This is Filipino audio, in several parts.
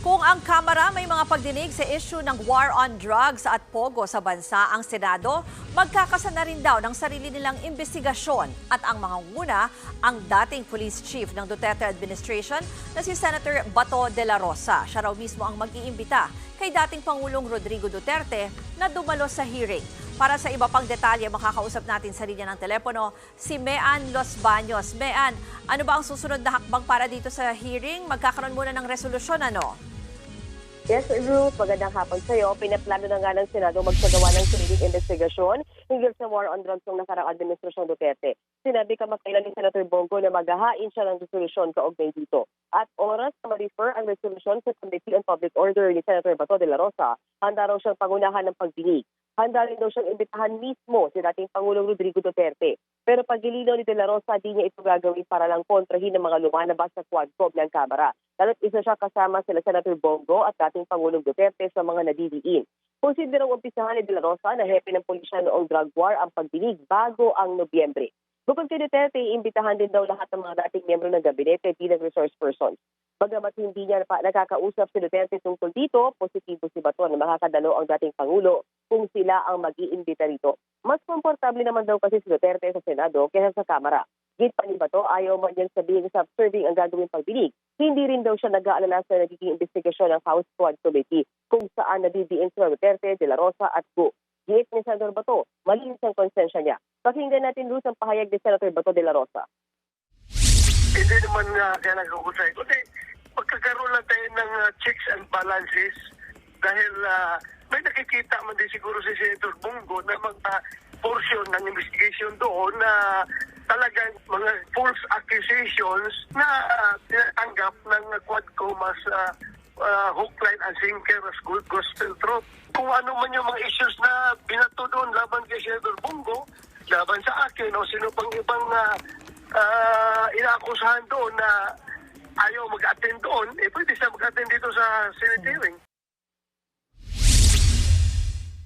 Kung ang Kamara may mga pagdinig sa issue ng war on drugs at pogo sa bansa, ang Senado magkakasa na rin daw ng sarili nilang investigasyon at ang mangunguna ang dating police chief ng Duterte administration na si Senator Bato de la Rosa. Siya raw mismo ang mag-iimbita kay dating Pangulong Rodrigo Duterte na dumalo sa hearing. Para sa iba pang detalye, makakausap natin sa linya ng telepono si Mean Los Baños. Mean, ano ba ang susunod na hakbang para dito sa hearing? Magkakaroon muna ng resolusyon, ano? Yes, Ruth, magandang hapon sa iyo. Pinaplano na nga ng Senado magsagawa ng sariling investigasyon hinggil sa war on drugs ng nakarang administrasyong Duterte. Sinabi kamakailan ni Senator Bongo na maghahain siya ng resolusyon kaugnay dito. At oras na ma-refer ang resolusyon sa Committee on Public Order ni Senator Bato de la Rosa, handa raw siyang pangunahan ng pagdinig. Handa rin daw siyang imbitahan mismo si dating Pangulong Rodrigo Duterte. Pero pagilinaw ni De La Rosa, di niya ito gagawin para lang kontrahin ng mga lumalabas sa Quadcom ng Kamara. Lalo't isa siya kasama sila Senator Bongo at dating Pangulong Duterte sa mga nadidiin. Konsiderang umpisahan ni De La Rosa na hepe ng pulisya noong drug war ang pagdinig bago ang Nobyembre. Bukod kay Duterte, iimbitahan din daw lahat ng mga dating miyembro ng gabinete bilang resource persons. Bagamat hindi niya nakakausap si Duterte tungkol dito, positibo si Bato na makakadalo ang dating Pangulo kung sila ang mag-iimbita rito. Mas komportable naman daw kasi si Duterte sa Senado kaysa sa Kamara. Git pa ni Bato, ayaw man niyang sabihin sa observing ang gagawing pagdinig. Hindi rin daw siya nag-aalala sa nagiging investigasyon ng House Squad Committee kung saan nadidiin sila Duterte, De La Rosa at Go. Git ni Senator Bato, malinis ang konsensya niya. Pakinggan natin Luz ang pahayag ni Senator Bato De La Rosa. Hindi naman kaya nag-uusay. Kundi magkakaroon lang tayo ng checks and balances dahil may nakikita man din siguro si Senator Bongo na mga portion ng investigation doon na talagang mga false accusations na tinatanggap ng Quadcom as hook, line, and sinker as gospel truth. Kung ano man yung mga issues na binato doon laban kay Senator Bongo, laban sa akin o sino pang ibang inaakusahan doon na ayaw mag-attend doon, pwede siya mag-attend dito sa Senate hearing.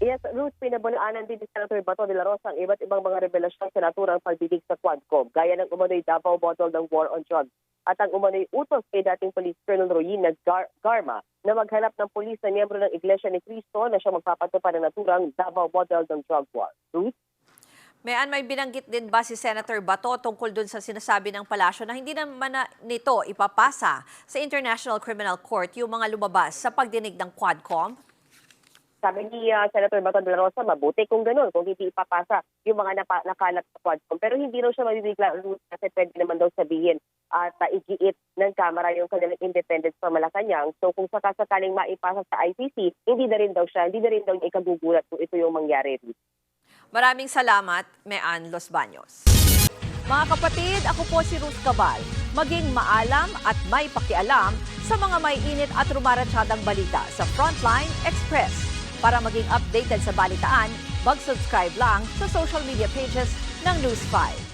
Yes, Ruth, pinabunaanan din ni Senator Bato de la Rosa ang iba't ibang mga revelasyon sa naturang pagdidig sa Quadcom, gaya ng umano'y Davao Bottle ng war on drugs at ang umano'y utos kay dating Police Colonel Royina Garma na maghanap ng pulis na miyembro ng Iglesia ni Cristo na siya magpapatupad ng naturang Davao Bottle ng drug war. Ruth? May binanggit din ba si Senator Bato tungkol dun sa sinasabi ng palasyo na hindi naman nito ipapasa sa International Criminal Court yung mga lumabas sa pagdinig ng Quadcom? Sabi ni Senator Bato de la Rosa, mabuti kung gano'n, kung hindi ipapasa yung mga nakalat sa Quadcom. Pero hindi raw siya mabibigla kasi pwede naman daw sabihin at igiit ng Kamara yung kanilang independence sa Malacanang. So kung sakasakaling maipasa sa ICC, hindi na rin daw niya ikagugulat kung ito yung mangyari. Maraming salamat, Mean Los Baños. Mga kapatid, ako po si Ruth Cabal. Maging maalam at may pakialam sa mga may init at rumaratsadang balita sa Frontline Express. Para maging updated sa balitaan, mag-subscribe lang sa social media pages ng News 5.